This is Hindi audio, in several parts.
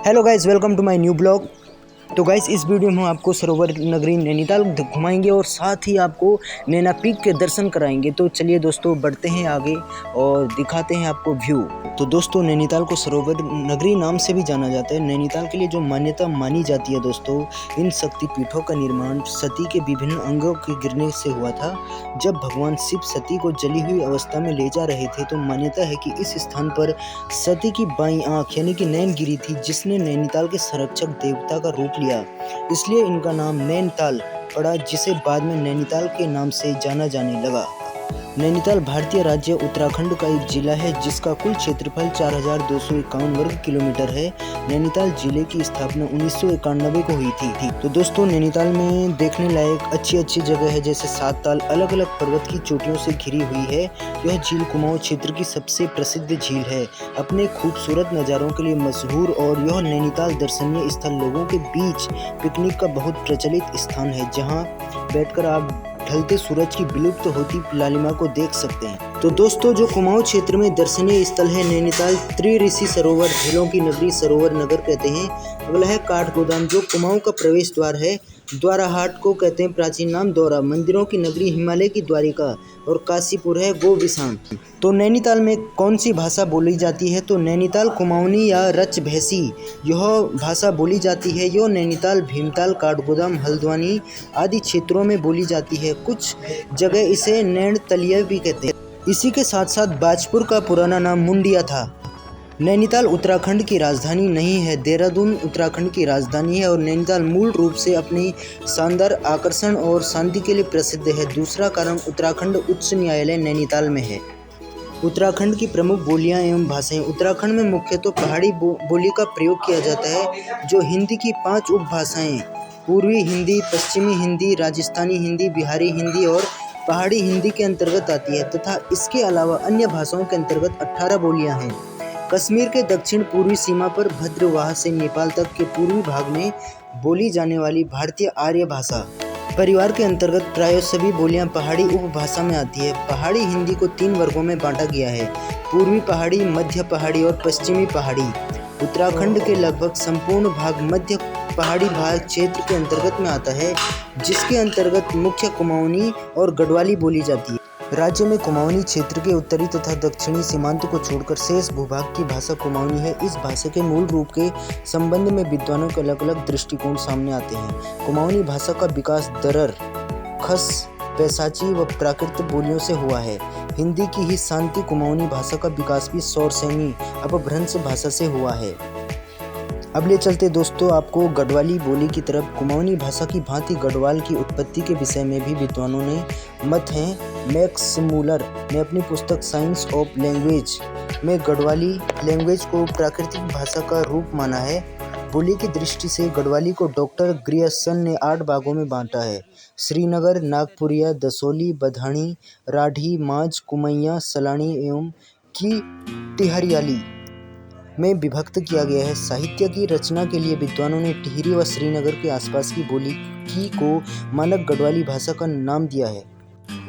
Hello guys, welcome to my new blog. तो गाइस, इस वीडियो में हम आपको सरोवर नगरी नैनीताल घुमाएंगे और साथ ही आपको नैना पीक के दर्शन कराएंगे। तो चलिए दोस्तों, बढ़ते हैं आगे और दिखाते हैं आपको व्यू। तो दोस्तों, नैनीताल को सरोवर नगरी नाम से भी जाना जाता है। नैनीताल के लिए जो मान्यता मानी जाती है दोस्तों, इन शक्ति पीठों का निर्माण सती के विभिन्न अंगों के गिरने से हुआ था। जब भगवान शिव सती को जली हुई अवस्था में ले जा रहे थे तो मान्यता है कि इस स्थान पर सती की बाईं आंख यानी कि नैन गिरी थी, जिसने नैनीताल के संरक्षक देवता का रूप लिया। इसलिए इनका नाम नैनताल पड़ा, जिसे बाद में नैनीताल के नाम से जाना जाने लगा। नैनीताल भारतीय राज्य उत्तराखंड का एक जिला है जिसका कुल क्षेत्रफल 4251 वर्ग किलोमीटर है। नैनीताल जिले की स्थापना 1991 को हुई थी। तो दोस्तों, नैनीताल में देखने लायक अच्छी जगह है, जैसे 7 ताल अलग अलग पर्वत की चोटियों से घिरी हुई है। यह झील कुमाऊं क्षेत्र की सबसे प्रसिद्ध झील है, अपने खूबसूरत नज़ारों के लिए मशहूर, और यह नैनीताल दर्शनीय स्थल लोगों के बीच पिकनिक का बहुत प्रचलित स्थान है, जहाँ बैठकर आप ढलते सूरज की विलुप्त होती लालिमा को देख सकते हैं। तो दोस्तों, जो कुमाऊं क्षेत्र में दर्शनीय स्थल है नैनीताल त्रिऋषि सरोवर, झीलों की नगरी सरोवर नगर कहते हैं। अगला है काठगोदाम, जो कुमाऊं का प्रवेश द्वार है। द्वाराहाट को कहते हैं प्राचीन नाम द्वारा। मंदिरों की नगरी हिमालय की द्वारिका, और काशीपुर है गोविशान। तो नैनीताल में कौन सी भाषा बोली जाती है? तो नैनीताल कुमाऊनी या रचभैसी यह भाषा बोली जाती है। यह नैनीताल, भीमताल, काठगोदाम, हल्द्वानी आदि क्षेत्रों में बोली जाती है। कुछ जगह इसे नैनतलिया भी कहते हैं। इसी के साथ साथ बाजपुर का पुराना नाम मुंडिया था। नैनीताल उत्तराखंड की राजधानी नहीं है, देहरादून उत्तराखंड की राजधानी है। और नैनीताल मूल रूप से अपनी शानदार आकर्षण और शांति के लिए प्रसिद्ध है। दूसरा कारण, उत्तराखंड उच्च न्यायालय नैनीताल में है। उत्तराखंड की प्रमुख बोलियां एवं भाषाएं। उत्तराखंड में मुख्यतः पहाड़ी बोली का प्रयोग किया जाता है, जो हिंदी की 5 उपभाषाएं पूर्वी हिंदी, पश्चिमी हिंदी, राजस्थानी हिंदी, बिहारी हिंदी और पहाड़ी हिंदी के अंतर्गत आती है, तथा इसके अलावा अन्य भाषाओं के अंतर्गत 18 बोलियां हैं। कश्मीर के दक्षिण पूर्वी सीमा पर भद्रवाह से नेपाल तक के पूर्वी भाग में बोली जाने वाली भारतीय आर्य भाषा परिवार के अंतर्गत प्राय सभी बोलियां पहाड़ी उपभाषा में आती है। पहाड़ी हिंदी को 3 वर्गों में बांटा गया है: पूर्वी पहाड़ी, मध्य पहाड़ी और पश्चिमी पहाड़ी। उत्तराखंड के लगभग संपूर्ण भाग मध्य पहाड़ी भाग क्षेत्र के अंतर्गत में आता है, जिसके अंतर्गत मुख्य कुमाऊनी और गढ़वाली बोली जाती है। राज्य में कुमाऊनी क्षेत्र के उत्तरी तथा दक्षिणी सीमांत को छोड़कर शेष भूभाग की भाषा कुमाऊनी है। इस भाषा के मूल रूप के संबंध में विद्वानों के अलग अलग दृष्टिकोण सामने आते हैं। कुमाऊनी भाषा का विकास दरर, खस, पैसाची व प्राकृत बोलियों से हुआ है। हिंदी की ही शांति कुमाऊनी भाषा का विकास भी सौरसेनी अपभ्रंश भाषा से हुआ है। अब ले चलते दोस्तों आपको गढ़वाली बोली की तरफ। कुमाऊनी भाषा की भांति गढ़वाल की उत्पत्ति के विषय में भी विद्वानों ने मत हैं। मैक्स मूलर ने अपनी पुस्तक साइंस ऑफ लैंग्वेज में गढ़वाली लैंग्वेज को प्राकृतिक भाषा का रूप माना है। बोली की दृष्टि से गढ़वाली को डॉक्टर ग्रियर्सन ने 8 भागों में बांटा है: श्रीनगर, नागपुरिया, दसोली, बधानी, राठी, माझ, कुमैया, सलानी एवं की टिहरियाली में विभक्त किया गया है। साहित्य की रचना के लिए विद्वानों ने टिहरी व श्रीनगर के आसपास की बोली को मानक गढ़वाली भाषा का नाम दिया है।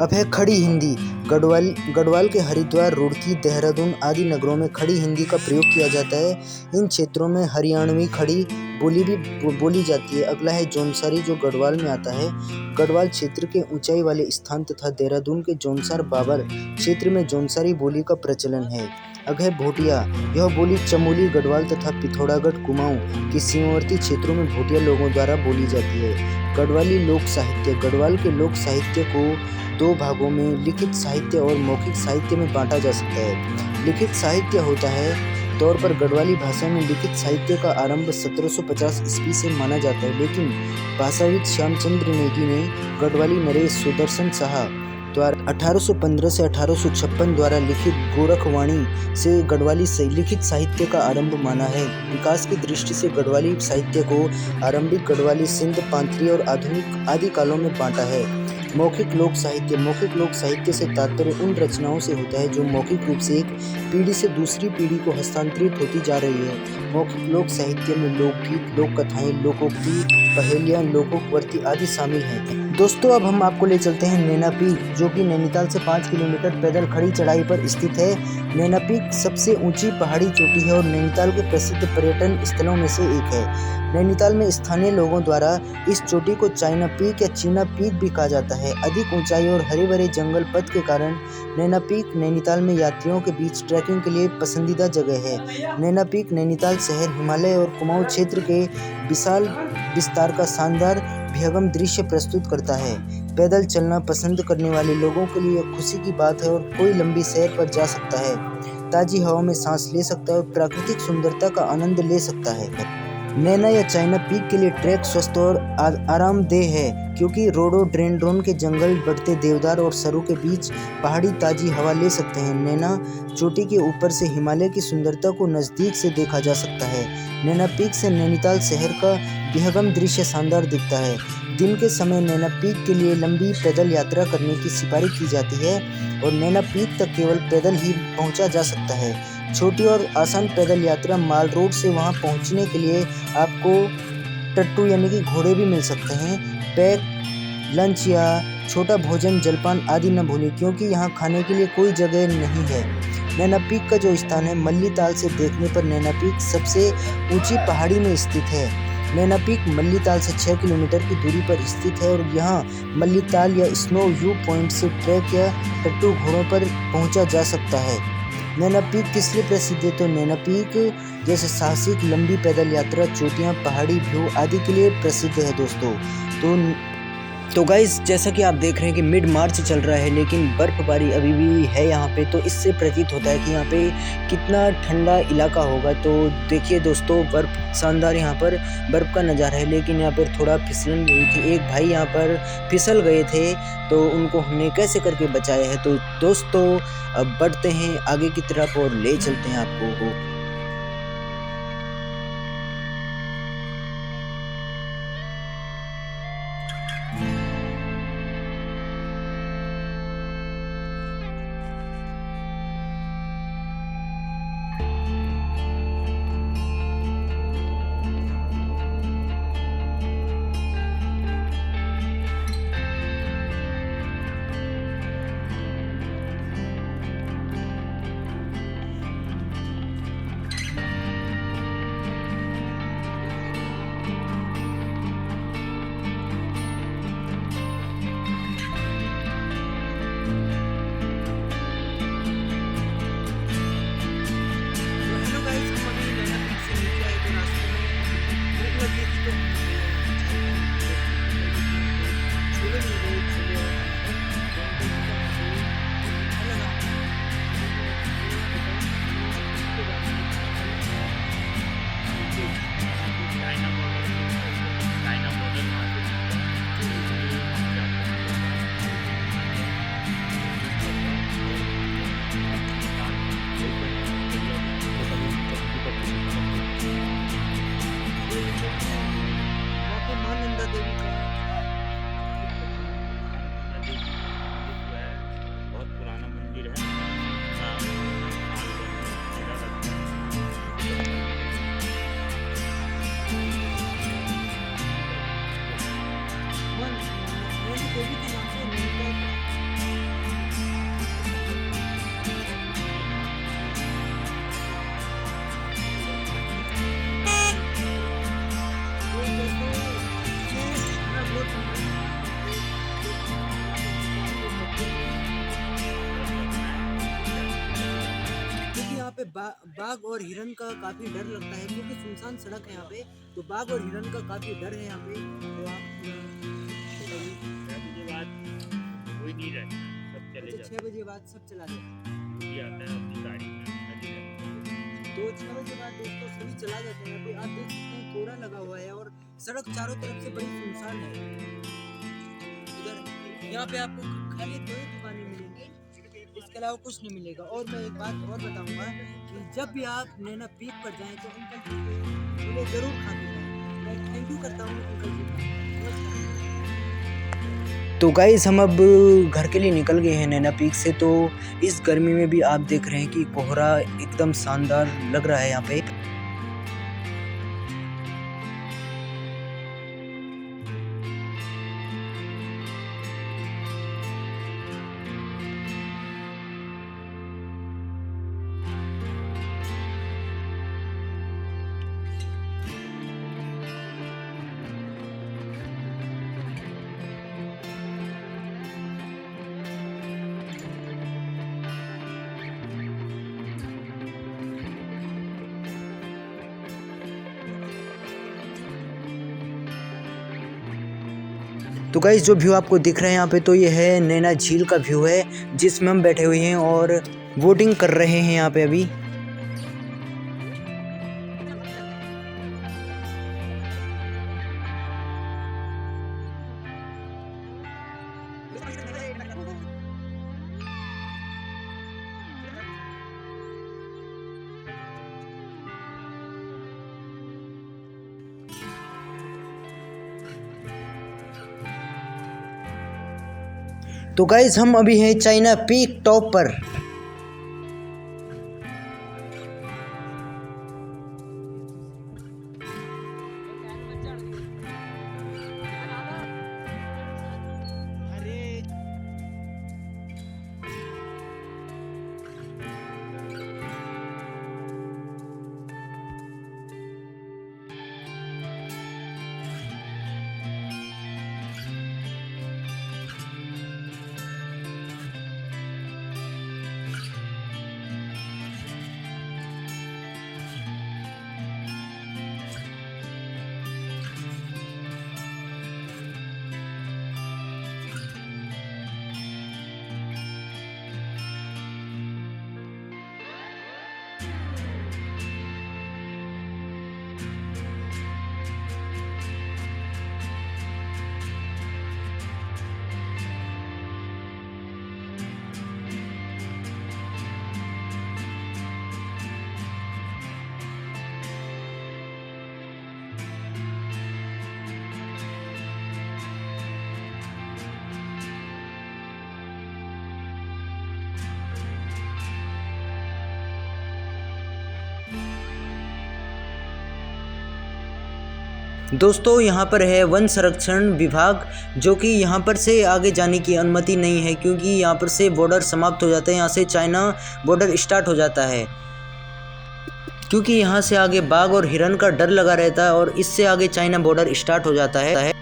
अब है खड़ी हिंदी। गढ़वाल के हरिद्वार, रुड़की, देहरादून आदि नगरों में खड़ी हिंदी का प्रयोग किया जाता है। इन क्षेत्रों में हरियाणवी खड़ी बोली भी बोली जाती है। अगला है जौनसारी, जो गढ़वाल में आता है। गढ़वाल क्षेत्र के ऊंचाई वाले स्थान तथा देहरादून के जौनसार बाबर क्षेत्र में जौनसारी बोली का प्रचलन है। अब है भोटिया। यह बोली चमोली, गढ़वाल तथा पिथौरागढ़, कुमाऊं के सीमावर्ती क्षेत्रों में भोटिया लोगों द्वारा बोली जाती है। गढ़वाली लोक साहित्य। गढ़वाल के लोक साहित्य को 2 भागों में लिखित साहित्य और मौखिक साहित्य में बांटा जा सकता है। लिखित साहित्य होता है तौर पर गढ़वाली भाषा में लिखित साहित्य का आरंभ 1750 ईस्वी से माना जाता है, लेकिन भाषाविद श्यामचंद्र नेगी ने गढ़वाली नरेश सुदर्शन शाह द्वारा 1815 से 1856 द्वारा लिखित गोरखवाणी से गढ़वाली लिखित साहित्य का आरंभ माना है। विकास की दृष्टि से गढ़वाली साहित्य को आरंभिक गढ़वाली, सिंध, पांथरी और आधुनिक आदि कालों में बांटा है। मौखिक लोक साहित्य। मौखिक लोक साहित्य से तात्पर्य उन रचनाओं से होता है जो मौखिक रूप से एक पीढ़ी से दूसरी पीढ़ी को हस्तांतरित होती जा रही है। मौखिक लोक साहित्य में लोकगीत, लोक कथाएं, लोकोक्ति, पहेलियां, लोकोक्ति आदि शामिल हैं। दोस्तों अब हम आपको ले चलते हैं नैना पीक, जो कि नैनीताल से 5 किलोमीटर पैदल खड़ी चढ़ाई पर स्थित है। नैना पीक सबसे ऊंची पहाड़ी चोटी है और नैनीताल के प्रसिद्ध पर्यटन स्थलों में से एक है। नैनीताल में स्थानीय लोगों द्वारा इस चोटी को चाइना पीक या चीना पीक भी कहा जाता है। अधिक ऊंचाई और हरे भरे जंगल पथ के कारण नैना पीक नैनीताल में यात्रियों के बीच ट्रैकिंग के लिए पसंदीदा जगह है। नैना पीक नैनीताल शहर, हिमालय और कुमाऊं क्षेत्र के विशाल विस्तार का शानदार विहंगम दृश्य प्रस्तुत करता है। पैदल चलना पसंद करने वाले लोगों के लिए खुशी की बात है और कोई लंबी सैर पर जा सकता है, ताज़ी हवा में सांस ले सकता है और प्राकृतिक सुंदरता का आनंद ले सकता है। नैना या चाइना पीक के लिए ट्रैक स्वस्थ और आरामदेह है, क्योंकि रोडोडेंड्रॉन के जंगल, बढ़ते देवदार और सरों के बीच पहाड़ी ताज़ी हवा ले सकते हैं। नैना चोटी के ऊपर से हिमालय की सुंदरता को नज़दीक से देखा जा सकता है। नैना पीक से नैनीताल शहर का विहंगम दृश्य शानदार दिखता है। दिन के समय नैना पीक के लिए लंबी पैदल यात्रा करने की सिफारिश की जाती है और नैना पीक तक केवल पैदल ही पहुंचा जा सकता है। छोटी और आसान पैदल यात्रा माल रोड से वहां पहुंचने के लिए आपको टट्टू यानी कि घोड़े भी मिल सकते हैं। पैक लंच या छोटा भोजन, जलपान आदि न भूलें, क्योंकि यहाँ खाने के लिए कोई जगह नहीं है। नैना पीक का जो स्थान है, मल्लीताल से देखने पर नैना पीक सबसे ऊंची पहाड़ी में स्थित है। नैना पीक मल्लीताल से 6 किलोमीटर की दूरी पर स्थित है और यहाँ मल्लीताल या स्नो व्यू पॉइंट से ट्रैक या टट्टू घोड़ों पर पहुँचा जा सकता है। नैना पीक किस लिए प्रसिद्ध है? तो नैना पीक जैसे साहसिक लंबी पैदल यात्रा, चोटियाँ, पहाड़ी व्यू आदि के लिए प्रसिद्ध है दोस्तों। तो गाइस, जैसा कि आप देख रहे हैं कि मिड मार्च चल रहा है, लेकिन बर्फबारी अभी भी है यहाँ पे, तो इससे प्रतीत होता है कि यहाँ पे कितना ठंडा इलाका होगा। तो देखिए दोस्तों, बर्फ शानदार यहाँ पर बर्फ का नज़ारा है, लेकिन यहाँ पर थोड़ा फिसलन भी हुई थी। एक भाई यहाँ पर फिसल गए थे, तो उनको हमने कैसे करके बचाया है। तो दोस्तों अब बढ़ते हैं आगे की तरफ और ले चलते हैं आपको। पे बाघ और हिरन का काफी डर लगता है, क्योंकि सुनसान सड़क है यहाँ पे, तो बाघ और हिरन का काफी डर है यहाँ पे। तो आप 6 बजे बाद सब चला जाता है। तो 6 बजे बाद दोस्तों सभी चला जाते हैं। यहाँ पे आप देख सकते हैं कोहरा लगा हुआ है और सड़क चारों तरफ से बड़ी सुनसान है। इधर यहाँ पे आपको खाली 2 दुकानें मिलेंगी, इसके अलावा कुछ नहीं मिलेगा। और मैं एक बात और बताऊंगा कि जब भी आप नैना पीक पर जाएं तो अंकल जी को जरूर खा के जाएं। मैं थैंक यू करता हूँ अंकल जी का। तो गाइस, हम अब घर के लिए निकल गए हैं नैना पीक से। तो इस गर्मी में भी आप देख रहे हैं कि कोहरा एकदम शानदार लग रहा है यहाँ पे। तो गाइस जो व्यू आपको दिख रहा है यहाँ पे, तो ये है नैना झील का व्यू है जिसमें हम बैठे हुए हैं और बोटिंग कर रहे हैं यहाँ पे अभी। तो गाइस हम अभी हैं चाइना पीक टॉप पर। दोस्तों यहाँ पर है वन संरक्षण विभाग, जो कि यहाँ पर से आगे जाने की अनुमति नहीं है क्योंकि यहाँ पर से बॉर्डर समाप्त हो जाता है। यहाँ से चाइना बॉर्डर स्टार्ट हो जाता है, क्योंकि यहाँ से आगे बाघ और हिरन का डर लगा रहता है और इससे आगे चाइना बॉर्डर स्टार्ट हो जाता है।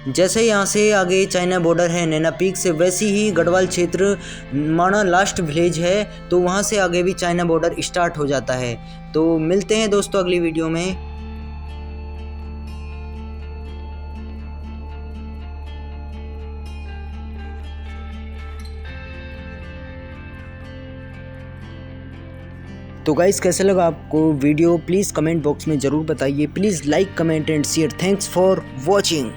जैसे यहाँ से आगे चाइना बॉर्डर है नैना पीक से, वैसे ही गढ़वाल क्षेत्र माना लास्ट विलेज है, तो वहाँ से आगे भी चाइना बॉर्डर स्टार्ट हो जाता है। तो मिलते हैं दोस्तों अगली वीडियो में। तो गाइस कैसा लगा आपको वीडियो, प्लीज़ कमेंट बॉक्स में ज़रूर बताइए। Please like comment and share. Thanks for watching.